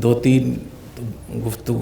2-3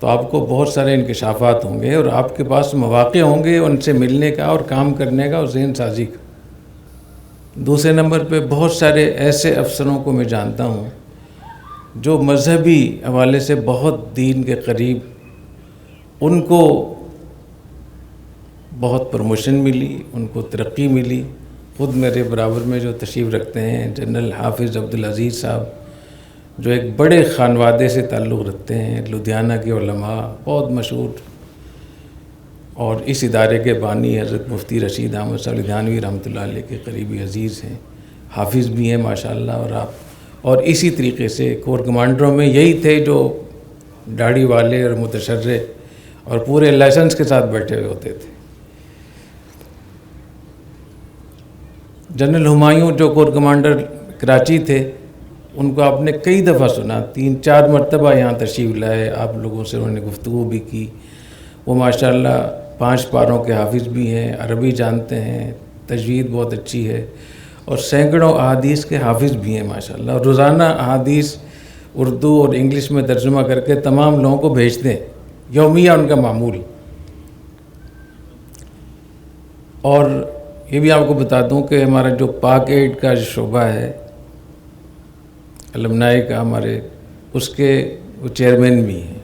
تو آپ کو بہت سارے انکشافات ہوں گے اور آپ کے پاس مواقع ہوں گے ان سے ملنے کا اور کام کرنے کا اور ذہن سازی کا۔ دوسرے نمبر پہ بہت سارے ایسے افسروں کو میں جانتا ہوں جو مذہبی حوالے سے بہت دین کے قریب، ان کو بہت پروموشن ملی، ان کو ترقی ملی۔ خود میرے برابر میں جو تشریف رکھتے ہیں جنرل حافظ عبدالعزیز صاحب، جو ایک بڑے خانوادے سے تعلق رکھتے ہیں، لدھیانہ کے علماء، بہت مشہور، اور اس ادارے کے بانی حضرت مفتی رشید احمد صاحب لدھیانوی رحمۃ اللہ علیہ کے قریبی عزیز ہیں، حافظ بھی ہیں ماشاءاللہ۔ اور اسی طریقے سے کور کمانڈروں میں یہی تھے جو داڑھی والے اور متشرع اور پورے لائسنس کے ساتھ بیٹھے ہوئے ہوتے تھے۔ جنرل ہمایوں جو کور کمانڈر کراچی تھے، ان کو آپ نے کئی دفعہ سنا، 3-4 مرتبہ یہاں تشریف لائے، آپ لوگوں سے انہوں نے گفتگو بھی کی۔ وہ ماشاءاللہ 5 پاروں کے حافظ بھی ہیں، عربی جانتے ہیں، تجوید بہت اچھی ہے، اور سینکڑوں احادیث کے حافظ بھی ہیں ماشاءاللہ، اور روزانہ احادیث اردو اور انگلش میں ترجمہ کر کے تمام لوگوں کو بھیجتے ہیں، یومیہ ان کا معمول۔ اور یہ بھی آپ کو بتا دوں کہ ہمارا جو پاک ایڈ کا جو شعبہ ہے المنائی کا ہمارے، اس کے وہ چیئرمین بھی ہیں،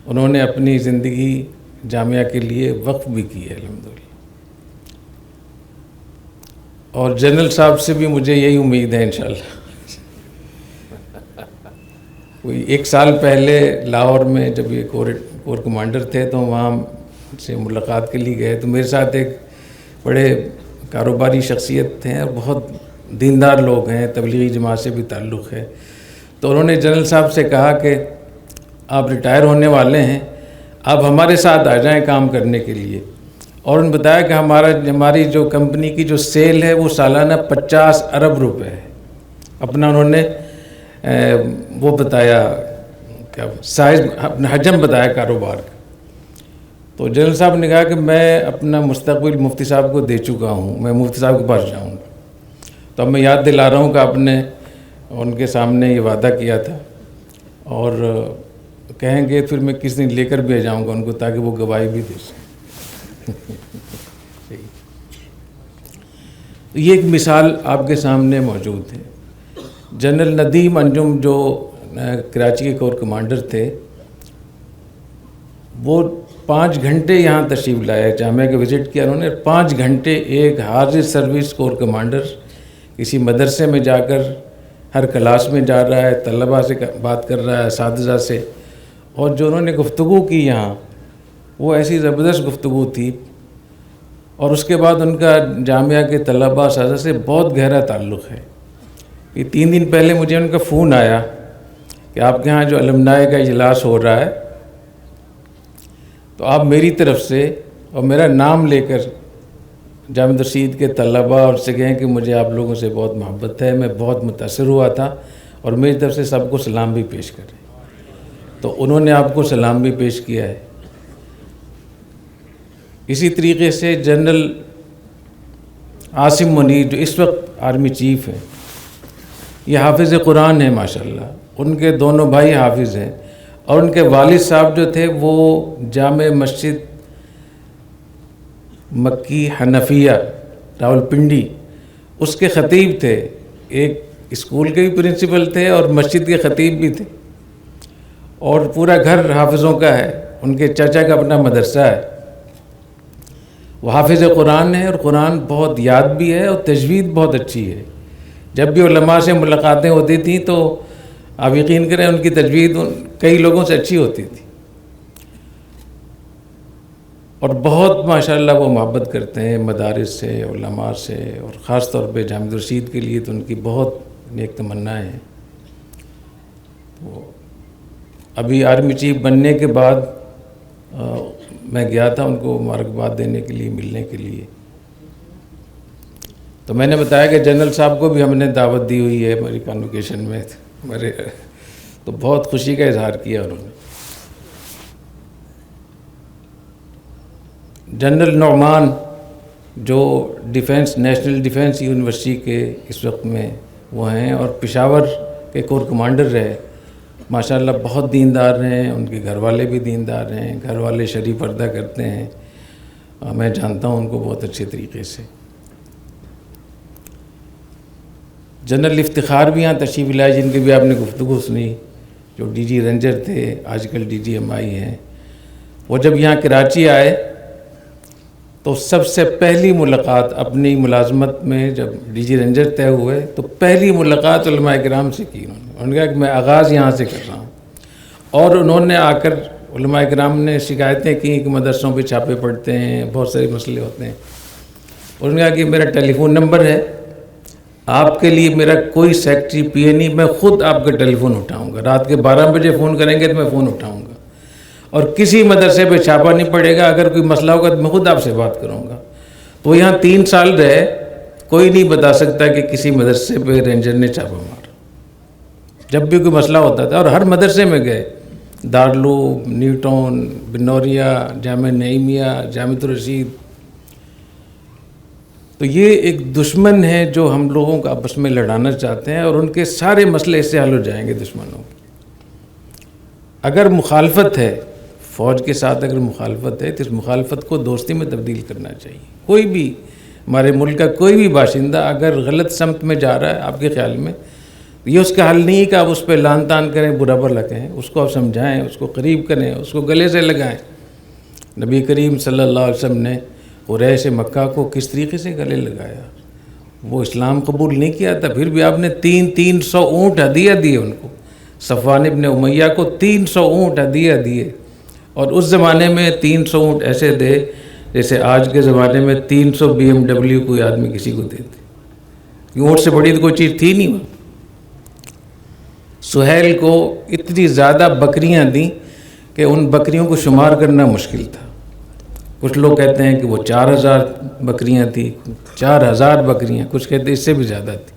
انہوں نے اپنی زندگی جامعہ کے لیے وقف بھی کی ہے الحمدللہ۔ اور جنرل صاحب سے بھی مجھے یہی امید ہے انشاءاللہ۔ کوئی 1 سال پہلے لاہور میں جب یہ کور کمانڈر تھے تو وہاں سے ملاقات کے لیے گئے، تو میرے ساتھ ایک بڑے کاروباری شخصیت ہیں اور بہت دیندار لوگ ہیں، تبلیغی جماعت سے بھی تعلق ہے۔ تو انہوں نے جنرل صاحب سے کہا کہ آپ ریٹائر ہونے والے ہیں، آپ ہمارے ساتھ آ جائیں کام کرنے کے لیے۔ اور انہوں نے بتایا کہ ہماری جو کمپنی کی جو سیل ہے وہ سالانہ 50 ارب روپے ہے۔ اپنا انہوں نے وہ بتایا، کیا سائز، اپنا حجم بتایا کاروبار کا۔ تو جنرل صاحب نے کہا کہ میں اپنا مستقبل مفتی صاحب کو دے چکا ہوں، میں مفتی صاحب کے پاس جاؤں گا۔ تو اب میں یاد دلا رہا ہوں کہ آپ نے ان کے سامنے یہ وعدہ کیا تھا، اور کہیں گے پھر میں کس دن لے کر بھی جاؤں گا ان کو، تاکہ وہ گواہی بھی دے سکیں۔ یہ ایک مثال آپ کے سامنے موجود ہے۔ جنرل ندیم انجم جو کراچی کے کور کمانڈر تھے، وہ 5 گھنٹے یہاں تشریف لائے، جامعہ کے وزٹ کیا انہوں نے، 5 گھنٹے ایک حاضر سروس کور کمانڈر کسی مدرسے میں جا کر ہر کلاس میں جا رہا ہے، طلباء سے بات کر رہا ہے، اساتذہ سے، اور جو انہوں نے گفتگو کی یہاں وہ ایسی زبردست گفتگو تھی۔ اور اس کے بعد ان کا جامعہ کے طلباء اساتذہ سے بہت گہرا تعلق ہے۔ یہ 3 دن پہلے مجھے ان کا فون آیا کہ آپ کے ہاں جو المنائی کا اجلاس ہو رہا ہے، تو آپ میری طرف سے اور میرا نام لے کر جامعہ رشید کے طلباء اور سے کہیں کہ مجھے آپ لوگوں سے بہت محبت ہے، میں بہت متاثر ہوا تھا، اور میری طرف سے سب کو سلام بھی پیش کریں۔ تو انہوں نے آپ کو سلام بھی پیش کیا ہے۔ اسی طریقے سے جنرل عاصم منیر جو اس وقت آرمی چیف ہیں، یہ حافظ قرآن ہیں ماشاءاللہ، ان کے دونوں بھائی حافظ ہیں، اور ان کے والد صاحب جو تھے وہ جامع مسجد مکی حنفیہ راولپنڈی اس کے خطیب تھے، ایک اسکول کے بھی پرنسپل تھے اور مسجد کے خطیب بھی تھے، اور پورا گھر حافظوں کا ہے، ان کے چچا کا اپنا مدرسہ ہے، وہ حافظ قرآن ہے، اور قرآن بہت یاد بھی ہے اور تجوید بہت اچھی ہے۔ جب بھی علماء سے ملاقاتیں ہوتی تھیں تو آپ یقین کریں ان کی تجوید کئی لوگوں سے اچھی ہوتی تھی، اور بہت ماشاءاللہ وہ محبت کرتے ہیں مدارس سے، علماء سے، اور خاص طور پہ جامعہ رشید کے لیے تو ان کی بہت نیک تمنائیں ہیں۔ ابھی آرمی چیف بننے کے بعد میں گیا تھا ان کو مبارکباد دینے کے لیے، ملنے کے لیے، تو میں نے بتایا کہ جنرل صاحب کو بھی ہم نے دعوت دی ہوئی ہے ہماری کانوکیشن میں، تو بہت خوشی کا اظہار کیا انہوں نے۔ جنرل نعمان جو نیشنل ڈیفنس یونیورسٹی کے اس وقت میں وہ ہیں، اور پشاور کے کور کمانڈر رہے، ماشاءاللہ بہت دیندار ہیں، ان کے گھر والے بھی دیندار ہیں، گھر والے شرعی پردہ کرتے ہیں، میں جانتا ہوں ان کو بہت اچھے طریقے سے۔ جنرل افتخار بھی یہاں تشریف لائے، جن کی بھی آپ نے گفتگو سنی، جو ڈی جی رینجر تھے، آج کل ڈی جی ایم آئی ہیں۔ وہ جب یہاں کراچی آئے تو سب سے پہلی ملاقات اپنی ملازمت میں جب ڈی جی رینجر طے ہوئے تو پہلی ملاقات علماء کرام سے کی انہوں نے کہا کہ میں آغاز یہاں سے کر رہا ہوں، اور انہوں نے آ کر علماء کرام نے شکایتیں کی کہ مدرسوں پہ چھاپے پڑتے ہیں، بہت سارے مسئلے ہوتے ہیں۔ انہوں نے کہا کہ میرا ٹیلی فون نمبر ہے، آپ کے لیے میرا کوئی سیکٹری پی اے نہیں، میں خود آپ کا ٹیلی فون اٹھاؤں گا، رات کے 12 بجے فون کریں گے تو میں فون اٹھاؤں گا، اور کسی مدرسے پہ چھاپا نہیں پڑے گا، اگر کوئی مسئلہ ہوگا تو میں خود آپ سے بات کروں گا۔ تو یہاں 3 سال رہے، کوئی نہیں بتا سکتا کہ کسی مدرسے پہ رینجر نے چھاپا مارا۔ جب بھی کوئی مسئلہ ہوتا تھا، اور ہر مدرسے میں گئے، دارالعلوم، نیو ٹاؤن، بنوریا، جامعہ نعیمیہ، جامعۃ الرشید۔ تو یہ ایک دشمن ہے جو ہم لوگوں کو آپس میں لڑانا چاہتے ہیں، اور ان کے سارے مسئلے اس سے حل ہو جائیں گے دشمنوں کے۔ اگر مخالفت ہے فوج کے ساتھ، اگر مخالفت ہے تو اس مخالفت کو دوستی میں تبدیل کرنا چاہیے۔ کوئی بھی ہمارے ملک کا کوئی بھی باشندہ اگر غلط سمت میں جا رہا ہے آپ کے خیال میں، یہ اس کا حل نہیں ہے کہ آپ اس پہ لان تان کریں، برا بھلا کہیں، اس کو آپ سمجھائیں، اس کو قریب کریں، اس کو گلے سے لگائیں۔ نبی کریم صلی اللہ علیہ وسلم نے قریش مکہ کو کس طریقے سے گلے لگایا، وہ اسلام قبول نہیں کیا تھا، پھر بھی آپ نے 300 اونٹ ہدیہ دیے ان کو، صفوان ابن امیہ کو 300 اونٹ ہدیہ دیے، اور اس زمانے میں 300 اونٹ ایسے دے جیسے آج کے زمانے میں 300 BMW کوئی آدمی کسی کو دیتے، اونٹ سے بڑی تو کوئی چیز تھی نہیں وہ۔ سہیل کو اتنی زیادہ بکریاں دیں کہ ان بکریوں کو شمار کرنا مشکل تھا، کچھ لوگ کہتے ہیں کہ وہ 4000 بکریاں تھیں، 4000 بکریاں، کچھ کہتے ہیں اس سے بھی زیادہ تھی۔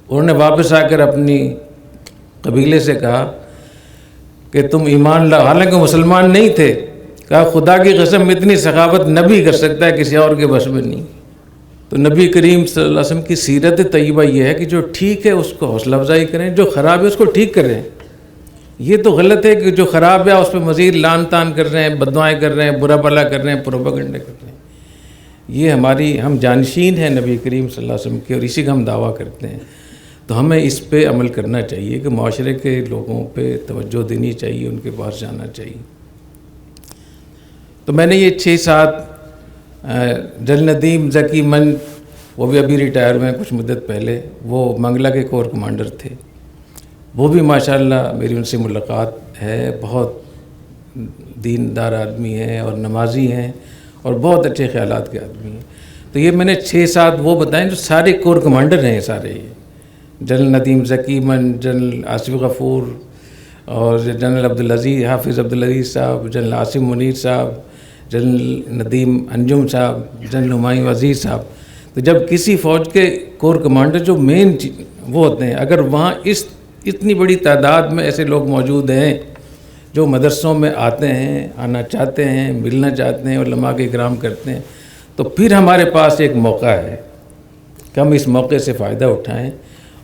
انہوں نے واپس آ کر اپنی قبیلے سے کہا کہ تم ایمان لاؤ، حالانکہ مسلمان نہیں تھے، کہا خدا کی قسم اتنی سخاوت نبی کر سکتا ہے، کسی اور کے بس میں نہیں۔ تو نبی کریم صلی اللہ علیہ وسلم کی سیرت طیبہ یہ ہے کہ جو ٹھیک ہے اس کو حوصلہ افزائی کریں، جو خراب ہے اس کو ٹھیک کریں۔ یہ تو غلط ہے کہ جو خراب ہے اس پہ مزید لان تان کر رہے ہیں، بددعائیں کر رہے ہیں، برا بھلا کر رہے ہیں، پروپیگنڈا کر رہے ہیں۔ یہ ہم جانشین ہیں نبی کریم صلی اللہ علیہ وسلم کے، اور اسی کا ہم دعویٰ کرتے ہیں۔ تو ہمیں اس پہ عمل کرنا چاہیے کہ معاشرے کے لوگوں پہ توجہ دینی چاہیے، ان کے پاس جانا چاہیے۔ تو میں نے یہ 6-7 جنرل ندیم ذکی من، وہ بھی ابھی ریٹائر ہوئے ہیں کچھ مدت پہلے، وہ منگلہ کے کور کمانڈر تھے، وہ بھی ماشاءاللہ میری ان سے ملاقات ہے، بہت دیندار آدمی ہیں اور نمازی ہیں اور بہت اچھے خیالات کے آدمی ہیں۔ تو یہ میں نے 6-7 وہ بتائیں جو سارے کور کمانڈر ہیں، سارے یہ جنرل ندیم ذکی من، جنرل آصف غفور، اور جنرل عبدالعزیز، حافظ عبدالعزیز صاحب، جنرل عاصم منیر صاحب، جنرل ندیم انجم صاحب، جنرل ہمایوں عزیز صاحب۔ تو جب کسی فوج کے کور کمانڈر جو مین وہ ہوتے ہیں، اگر وہاں اتنی بڑی تعداد میں ایسے لوگ موجود ہیں جو مدرسوں میں آتے ہیں، آنا چاہتے ہیں، ملنا چاہتے ہیں، علماء کے اکرام کرتے ہیں، تو پھر ہمارے پاس ایک موقع ہے کہ ہم اس موقع سے فائدہ اٹھائیں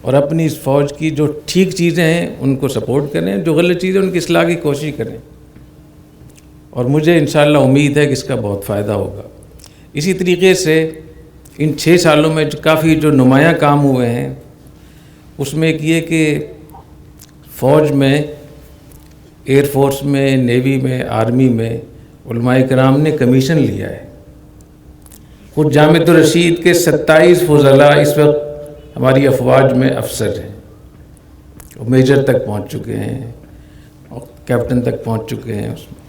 اور اپنی اس فوج کی جو ٹھیک چیزیں ہیں ان کو سپورٹ کریں، جو غلط چیزیں ان کی اصلاح کی کوشش کریں، اور مجھے انشاءاللہ امید ہے کہ اس کا بہت فائدہ ہوگا۔ اسی طریقے سے ان 6 سالوں میں کافی جو نمایاں کام ہوئے ہیں، اس میں ایک یہ کہ فوج میں، ایئر فورس میں، نیوی میں، آرمی میں علماء کرام نے کمیشن لیا ہے۔ خود جامعۃ الرشید کے 27 فضلاء اس وقت ہماری افواج میں افسر ہیں، وہ میجر تک پہنچ چکے ہیں اور کیپٹن تک پہنچ چکے ہیں۔ اس میں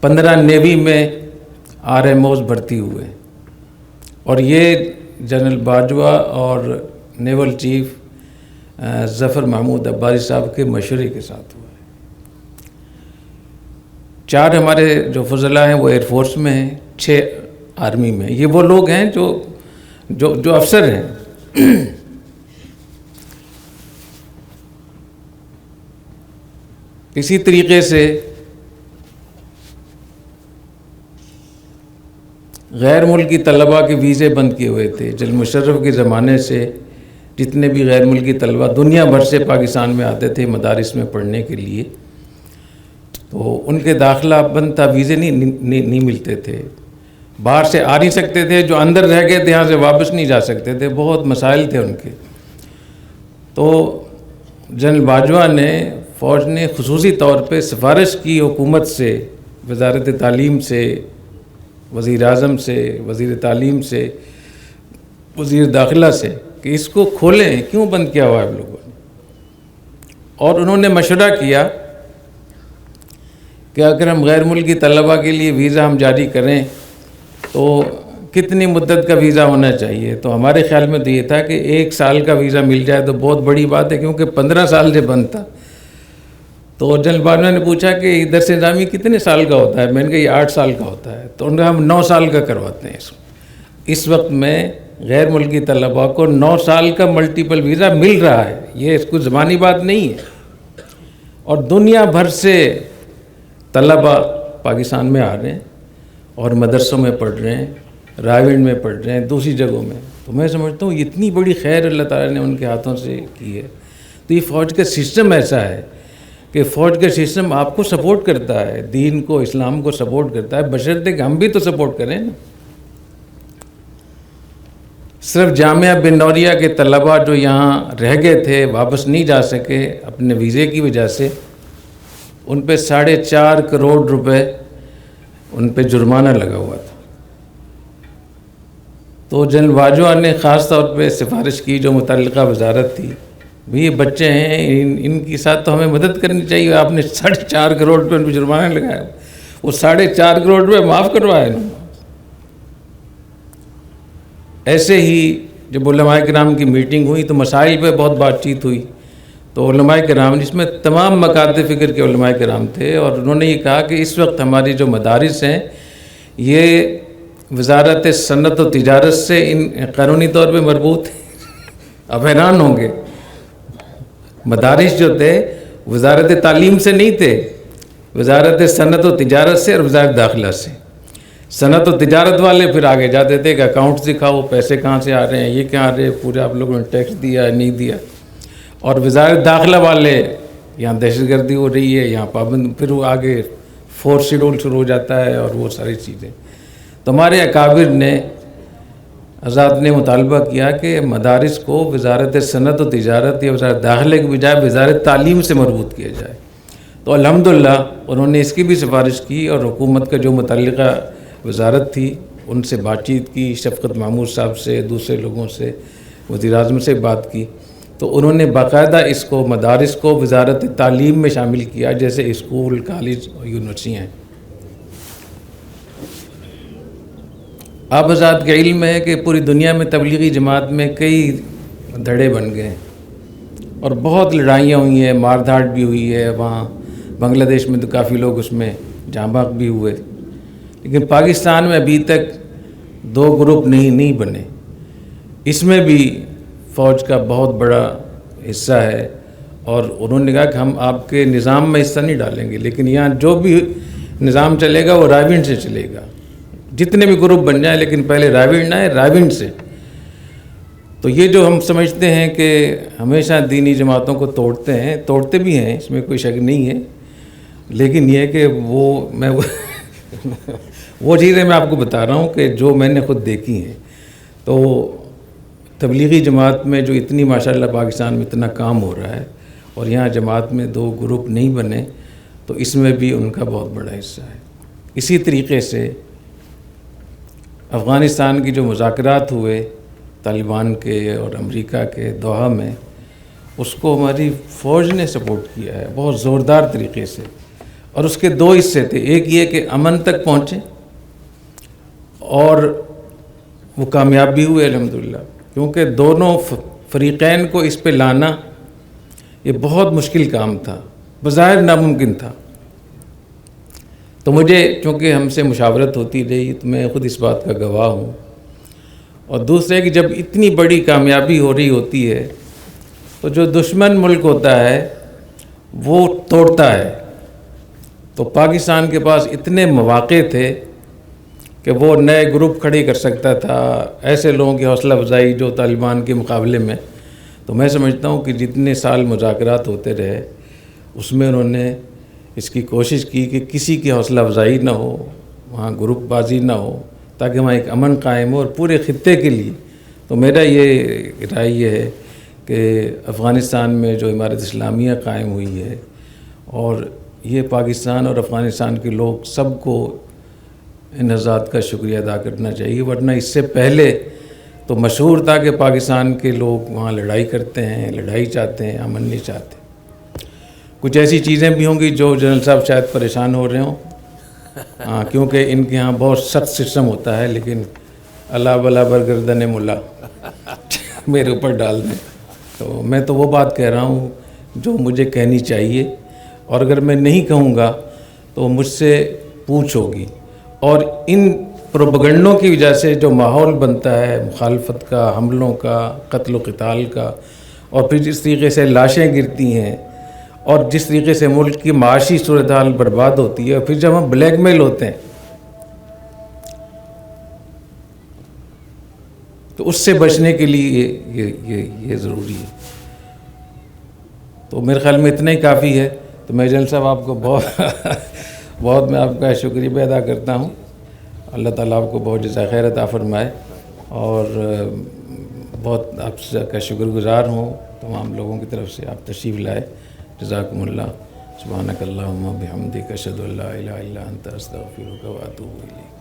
15 نیوی میں RMOs بھرتی ہوئے ہیں، اور یہ جنرل باجوہ اور نیول چیف ظفر محمود عباسی صاحب کے مشورے کے ساتھ ہوا ہے۔ 4 ہمارے جو فضلاء ہیں وہ ایئر فورس میں ہیں، 6 آرمی میں۔ یہ وہ لوگ ہیں جو افسر ہیں۔ اسی طریقے سے غیر ملکی طلباء کے ویزے بند کیے ہوئے تھے، جنرل مشرف کے زمانے سے جتنے بھی غیر ملکی طلبہ دنیا بھر سے پاکستان میں آتے تھے مدارس میں پڑھنے کے لیے، تو ان کے داخلہ بند تھا، ویزے نہیں ملتے تھے، باہر سے آ نہیں سکتے تھے، جو اندر رہ گئے تھے یہاں سے واپس نہیں جا سکتے تھے، بہت مسائل تھے ان کے۔ تو جنرل باجوہ نے، فوج نے خصوصی طور پہ سفارش کی حکومت سے، وزارت تعلیم سے، وزیر اعظم سے، وزیر تعلیم سے، وزیر داخلہ سے، کہ اس کو کھولیں، کیوں بند کیا ہوا ہے لوگوں نے۔ اور انہوں نے مشورہ کیا کہ اگر ہم غیر ملکی طلبہ کے لیے ویزا ہم جاری کریں تو کتنی مدت کا ویزا ہونا چاہیے؟ تو ہمارے خیال میں تو یہ تھا کہ 1 سال کا ویزا مل جائے تو بہت بڑی بات ہے، کیونکہ 15 سال سے بند تھا۔ تو جنرل باجوہ نے پوچھا کہ درس نظامی کتنے سال کا ہوتا ہے؟ میں نے کہا یہ 8 سال کا ہوتا ہے۔ تو انہوں نے ہم 9 سال کا کرواتے ہیں اس وقت میں غیر ملکی طلباء کو 9 سال کا ملٹیپل ویزا مل رہا ہے، یہ اس کو زبانی بات نہیں ہے۔ اور دنیا بھر سے طلباء پاکستان میں آ رہے ہیں اور مدرسوں میں پڑھ رہے ہیں، راولپنڈی میں پڑھ رہے ہیں، دوسری جگہوں میں۔ تو میں سمجھتا ہوں اتنی بڑی خیر اللہ تعالیٰ نے ان کے ہاتھوں سے کی ہے۔ تو یہ فوج کا سسٹم ایسا ہے کہ فوج کا سسٹم آپ کو سپورٹ کرتا ہے، دین کو، اسلام کو سپورٹ کرتا ہے، بشرطے کہ ہم بھی تو سپورٹ کریں نا۔ صرف جامعہ بن نوریہ کے طلباء جو یہاں رہ گئے تھے، واپس نہیں جا سکے اپنے ویزے کی وجہ سے، ان پہ 4.5 کروڑ روپے ان پہ جرمانہ لگا ہوا تھا۔ تو جنرل باجوہ نے خاص طور پہ سفارش کی جو متعلقہ وزارت تھی، بھی یہ بچے ہیں، ان کے ساتھ تو ہمیں مدد کرنی چاہیے، آپ نے 4.5 کروڑ روپے ان پہ جرمانہ لگایا، وہ 4.5 کروڑ روپے معاف کروائے انہوں نے۔ ایسے ہی جب علماء کرام کی میٹنگ ہوئی تو مسائل پہ بہت بات چیت ہوئی، تو علماء کرام، جس میں تمام مکاتب فکر کے علماء کرام تھے، اور انہوں نے یہ کہا کہ اس وقت ہماری جو مدارس ہیں یہ وزارت صنعت و تجارت سے قانونی طور پہ مربوط ہیں۔ اب حیران ہوں گے، مدارس جو تھے وزارت تعلیم سے نہیں تھے، وزارت صنعت و تجارت سے اور وزارت داخلہ سے۔ صنعت و تجارت والے پھر آگے جاتے تھے کہ اکاؤنٹس دکھاؤ، پیسے کہاں سے آ رہے ہیں، یہ کہاں آ رہے ہیں، پورے آپ لوگوں نے ٹیکس دیا نہیں دیا۔ اور وزارت داخلہ والے یہاں دہشت گردی ہو رہی ہے، یہاں پابند، پھر وہ آگے 4 شیڈول شروع ہو جاتا ہے اور وہ ساری چیزیں۔ تو ہمارے اکابر نے، حضرات نے مطالبہ کیا کہ مدارس کو وزارت صنعت و تجارت یا وزارت داخلہ کے بجائے وزارت تعلیم سے مربوط کیا جائے۔ تو الحمدللہ انہوں نے اس کی بھی سفارش کی، اور حکومت کا جو متعلقہ وزارت تھی ان سے بات چیت کی، شفقت محمود صاحب سے، دوسرے لوگوں سے، وزیر اعظم سے بات کی، تو انہوں نے باقاعدہ اس کو، مدارس کو وزارت تعلیم میں شامل کیا، جیسے اسکول، کالج اور یونیورسٹیاں ہیں۔ آپ حضرات کے علم ہے کہ پوری دنیا میں تبلیغی جماعت میں کئی دھڑے بن گئے ہیں اور بہت لڑائیاں ہوئی ہیں، مار دھاڑ بھی ہوئی ہے، وہاں بنگلہ دیش میں تو کافی لوگ اس میں جاں بحق بھی ہوئے، لیکن پاکستان میں ابھی تک 2 گروپ نہیں بنے۔ اس میں بھی فوج کا بہت بڑا حصہ ہے، اور انہوں نے کہا کہ ہم آپ کے نظام میں حصہ نہیں ڈالیں گے، لیکن یہاں جو بھی نظام چلے گا وہ راولپنڈی سے چلے گا، جتنے بھی گروپ بن جائیں، لیکن پہلے راولپنڈی آئے، راولپنڈی سے۔ تو یہ جو ہم سمجھتے ہیں کہ ہمیشہ دینی جماعتوں کو توڑتے ہیں، توڑتے بھی ہیں، اس میں کوئی شک نہیں ہے، لیکن یہ کہ وہ چیزیں میں آپ کو بتا رہا ہوں کہ جو میں نے خود دیکھی ہیں۔ تو تبلیغی جماعت میں جو اتنی ماشاءاللہ پاکستان میں اتنا کام ہو رہا ہے، اور یہاں جماعت میں 2 گروپ نہیں بنے، تو اس میں بھی ان کا بہت بڑا حصہ ہے۔ اسی طریقے سے افغانستان کی جو مذاکرات ہوئے طالبان کے اور امریکہ کے دوحہ میں، اس کو ہماری فوج نے سپورٹ کیا ہے بہت زوردار طریقے سے، اور اس کے 2 حصے تھے، ایک یہ کہ امن تک پہنچے، اور وہ کامیاب بھی ہوئے الحمدللہ، کیونکہ دونوں فریقین کو اس پہ لانا یہ بہت مشکل کام تھا، بظاہر ناممکن تھا۔ تو مجھے چونکہ ہم سے مشاورت ہوتی رہی تو میں خود اس بات کا گواہ ہوں، اور دوسرے کہ جب اتنی بڑی کامیابی ہو رہی ہوتی ہے تو جو دشمن ملک ہوتا ہے وہ توڑتا ہے۔ تو پاکستان کے پاس اتنے مواقع تھے کہ وہ نئے گروپ کھڑے کر سکتا تھا، ایسے لوگوں کی حوصلہ افزائی جو طالبان کے مقابلے میں تو میں سمجھتا ہوں کہ جتنے سال مذاکرات ہوتے رہے اس میں انہوں نے اس کی کوشش کی کہ کسی کی حوصلہ افزائی نہ ہو، وہاں گروپ بازی نہ ہو، تاکہ وہاں ایک امن قائم ہو اور پورے خطے کے لیے۔ تو میرا یہ رائے یہ ہے کہ افغانستان میں جو امارت اسلامیہ قائم ہوئی ہے، اور یہ پاکستان اور افغانستان کے لوگ سب کو ان حضرات کا شکریہ ادا کرنا چاہیے، ورنہ اس سے پہلے تو مشہور تھا کہ پاکستان کے لوگ وہاں لڑائی کرتے ہیں، لڑائی چاہتے ہیں، امن نہیں چاہتے۔ کچھ ایسی چیزیں بھی ہوں گی جو جنرل صاحب شاید پریشان ہو رہے ہوں، ہاں، کیونکہ ان کے ہاں بہت سخت سسٹم ہوتا ہے، لیکن اللہ بلا برگردن ملا میرے اوپر ڈال دیں۔ تو میں تو وہ بات کہہ رہا ہوں جو مجھے کہنی چاہیے، اور اگر میں نہیں کہوں گا تو مجھ سے پوچھ ہوگی۔ اور ان پروپیگنڈوں کی وجہ سے جو ماحول بنتا ہے مخالفت کا، حملوں کا، قتل و قتال کا، اور پھر جس طریقے سے لاشیں گرتی ہیں اور جس طریقے سے ملک کی معاشی صورتحال برباد ہوتی ہے، پھر جب ہم بلیک میل ہوتے ہیں تو اس سے بچنے کے لیے یہ ضروری ہے۔ تو میرے خیال میں اتنا ہی کافی ہے۔ تو میں جنرل صاحب آپ کو بہت میں آپ کا شکریہ بھی ادا کرتا ہوں۔ اللہ تعالیٰ آپ کو بہت جزائے خیر عطا فرمائے، اور بہت آپ کا شکر گزار ہوں تمام لوگوں کی طرف سے آپ تشریف لائے۔ جزاکم اللہ۔ سبحانک اللہم و بحمدک، اشہد ان لا الہ الا انت، استغفرک و اتوب الیک۔